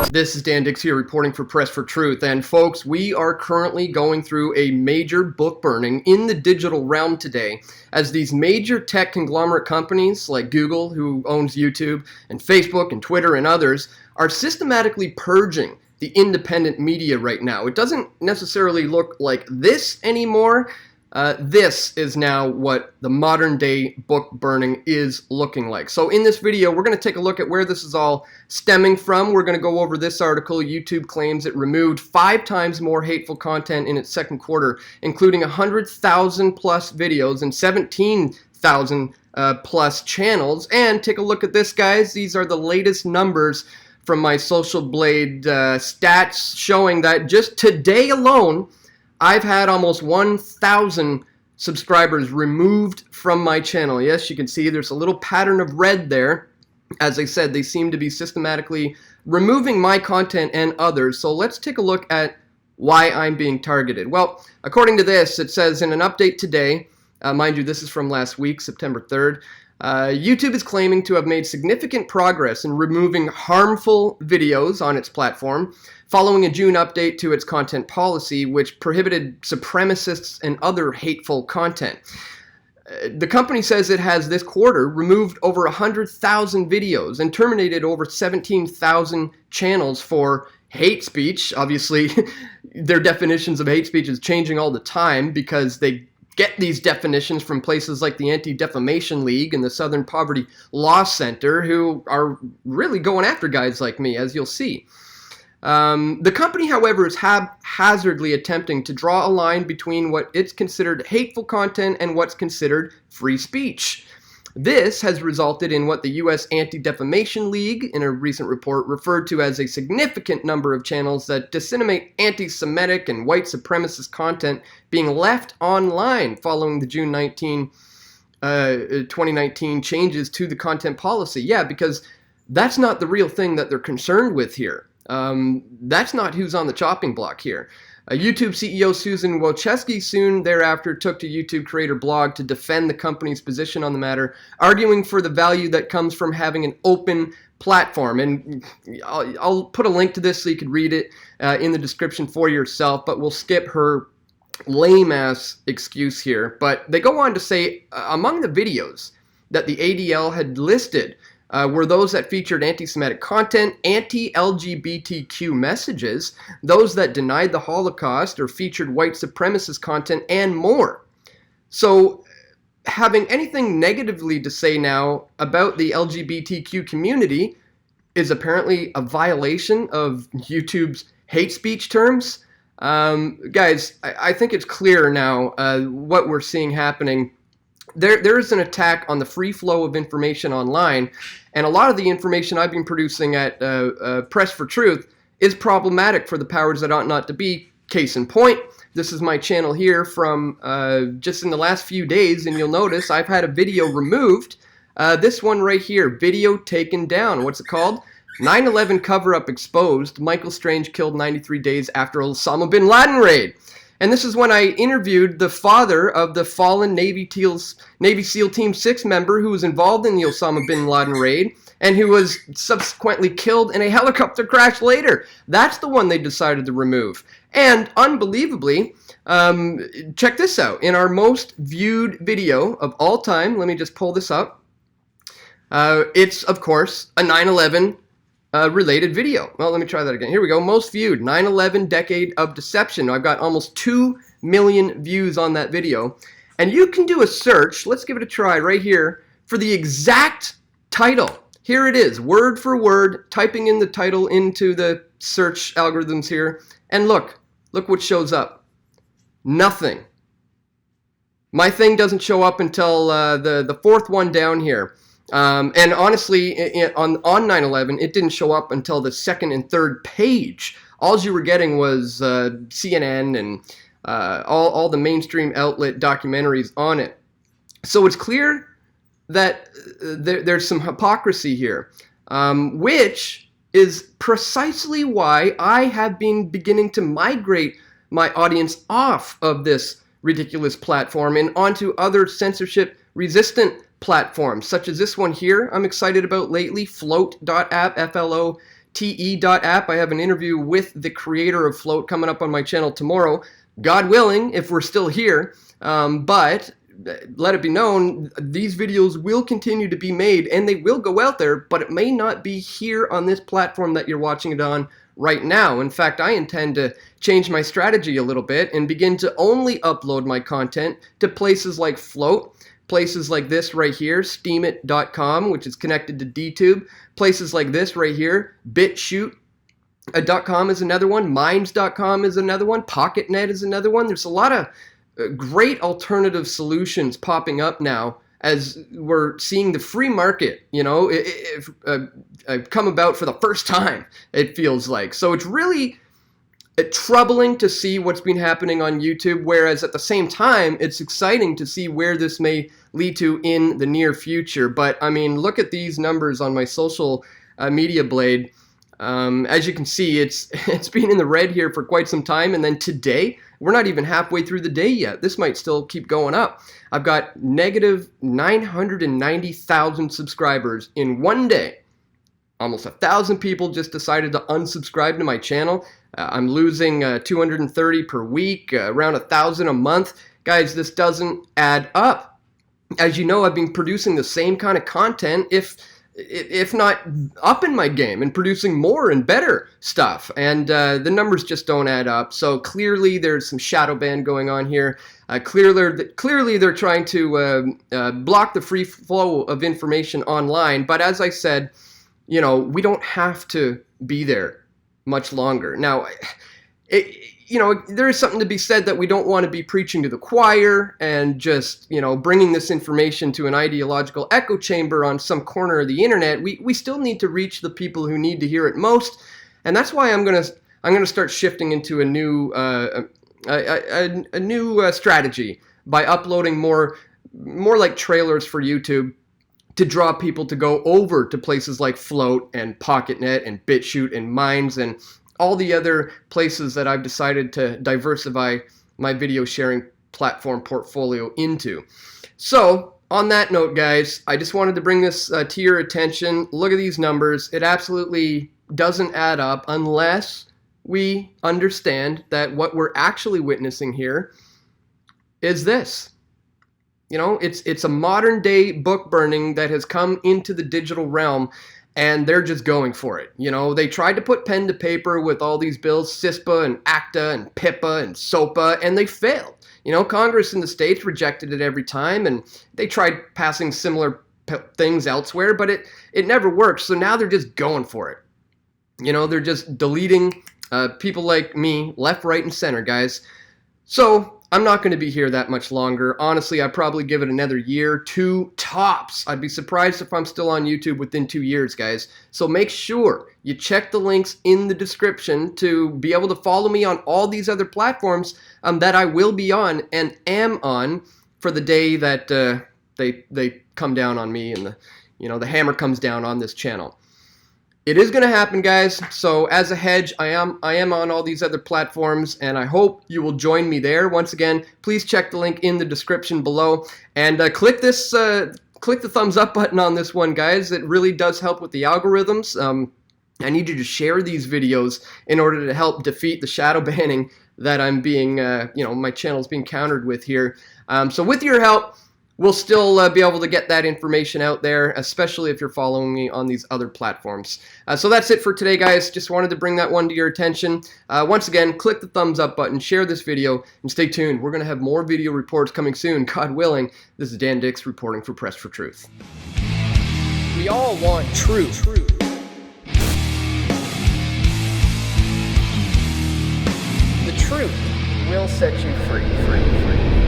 This is Dan Dix here reporting for Press for Truth, and folks, we are currently going through a major book burning in the digital realm today as these major tech conglomerate companies like Google, who owns YouTube, and Facebook and Twitter and others are systematically purging the independent media right now. It doesn't necessarily look like this anymore. This is now what the modern day book burning is looking like. So in this video, we're going to take a look at where this is all stemming from. We're going to go over this article. YouTube claims it removed 5 times more hateful content in its second quarter, including 100,000 plus videos and 17,000 plus channels. And take a look at this, guys. These are the latest numbers from my Social Blade stats showing that just today alone, I've had almost 1,000 subscribers removed from my channel. Yes, you can see there's a little pattern of red there. As I said, they seem to be systematically removing my content and others. So let's take a look at why I'm being targeted. Well, according to this, it says in an update today, mind you, this is from last week, September 3rd, YouTube is claiming to have made significant progress in removing harmful videos on its platform following a June update to its content policy, which prohibited supremacists and other hateful content. The company says it has this quarter removed over 100,000 videos and terminated over 17,000 channels for hate speech. Obviously, their definitions of hate speech is changing all the time because they get these definitions from places like the Anti-Defamation League and the Southern Poverty Law Center, who are really going after guys like me, as you'll see. The company, however, is haphazardly attempting to draw a line between what it's considered hateful content and what's considered free speech. This has resulted in what the U.S. Anti-Defamation League, in a recent report, referred to as a significant number of channels that disseminate anti-Semitic and white supremacist content being left online following the June 2019 changes to the content policy. Yeah, because that's not the real thing that they're concerned with here. That's not who's on the chopping block here. YouTube CEO Susan Wojcicki soon thereafter took to YouTube Creator Blog to defend the company's position on the matter, arguing for the value that comes from having an open platform. And I'll put a link to this so you can read it in the description for yourself, but we'll skip her lame-ass excuse here. But they go on to say, among the videos that the ADL had listed were those that featured anti-Semitic content, anti-LGBTQ messages, those that denied the Holocaust or featured white supremacist content, and more. So having anything negatively to say now about the LGBTQ community is apparently a violation of YouTube's hate speech terms. Guys, I think it's clear now what we're seeing happening. There is an attack on the free flow of information online, and a lot of the information I've been producing at Press for Truth is problematic for the powers that ought not to be. Case in point, this is my channel here from just in the last few days, and you'll notice I've had a video removed. This one right here, video taken down. What's it called? 9/11 cover-up exposed. Michael Strange killed 93 days after Osama bin Laden raid. And this is when I interviewed the father of the fallen Navy SEAL Team 6 member who was involved in the Osama bin Laden raid and who was subsequently killed in a helicopter crash later. That's the one they decided to remove. And unbelievably, check this out. In our most viewed video of all time, let me just pull this up. It's, of course, a 9/11 related video. Well, let me try that again. Here we go. Most viewed, 9/11 Decade of Deception. I've got almost 2 million views on that video. And you can do a search. Let's give it a try right here for the exact title. Here it is, word for word, typing in the title into the search algorithms here. And look what shows up. Nothing. My thing doesn't show up until the 4th one down here. And honestly, on 9/11, it didn't show up until the 2nd and 3rd page. All you were getting was CNN and all the mainstream outlet documentaries on it. So it's clear that there's some hypocrisy here, which is precisely why I have been beginning to migrate my audience off of this ridiculous platform and onto other censorship-resistant platforms, such as this one here I'm excited about lately, float.app, floate.te.app. I have an interview with the creator of Float coming up on my channel tomorrow, God willing, if we're still here. But let it be known, these videos will continue to be made and they will go out there, but it may not be here on this platform that you're watching it on right now. In fact, I intend to change my strategy a little bit and begin to only upload my content to places like Float, places like this right here, steemit.com, which is connected to DTube, places like this right here, BitChute.com is another one, Minds.com is another one, PocketNet is another one. There's a lot of great alternative solutions popping up now as we're seeing the free market, come about for the first time, it feels like. So it's really troubling to see what's been happening on YouTube, whereas at the same time, it's exciting to see where this may lead to in the near future. But I mean, look at these numbers on my social media blade. As you can see, it's been in the red here for quite some time, and then today, we're not even halfway through the day yet. This might still keep going up. I've got negative 990,000 subscribers in one day. Almost 1,000 people just decided to unsubscribe to my channel. I'm losing 230 per week, around 1,000 a month. Guys, this doesn't add up. As you know, I've been producing the same kind of content, if not up in my game and producing more and better stuff, and the numbers just don't add up. So clearly there's some shadow ban going on here. Clearly they're trying to block the free flow of information online, but as I said, we don't have to be there much longer. Now, there is something to be said that we don't want to be preaching to the choir and just, bringing this information to an ideological echo chamber on some corner of the internet. We still need to reach the people who need to hear it most, and that's why I'm gonna start shifting into a new strategy by uploading more like trailers for YouTube to draw people to go over to places like Float and PocketNet and BitChute and Minds and all the other places that I've decided to diversify my video sharing platform portfolio into. So, on that note, guys, I just wanted to bring this to your attention. Look at these numbers. It absolutely doesn't add up unless we understand that what we're actually witnessing here is this. It's a modern day book burning that has come into the digital realm, and they're just going for it. They tried to put pen to paper with all these bills, CISPA and ACTA and PIPA and SOPA, and they failed. Congress in the States rejected it every time, and they tried passing similar things elsewhere, but it never worked. So now they're just going for it. They're just deleting people like me left, right, and center, guys. So I'm not going to be here that much longer. Honestly, I'd probably give it another year, 2 tops. I'd be surprised if I'm still on YouTube within 2 years, guys. So make sure you check the links in the description to be able to follow me on all these other platforms that I will be on and am on for the day that they come down on me and the hammer comes down on this channel. It is going to happen, guys. So as a hedge, I am on all these other platforms, and I hope you will join me there. Once again, please check the link in the description below, and click the thumbs up button on this one, guys. It really does help with the algorithms. I need you to share these videos in order to help defeat the shadow banning that I'm being, my channel's being countered with here. So with your help, we'll still be able to get that information out there, especially if you're following me on these other platforms. So that's it for today, guys. Just wanted to bring that one to your attention. Once again, click the thumbs up button, share this video, and stay tuned. We're going to have more video reports coming soon, God willing. This is Dan Dix reporting for Press for Truth. We all want truth. The truth will set you free.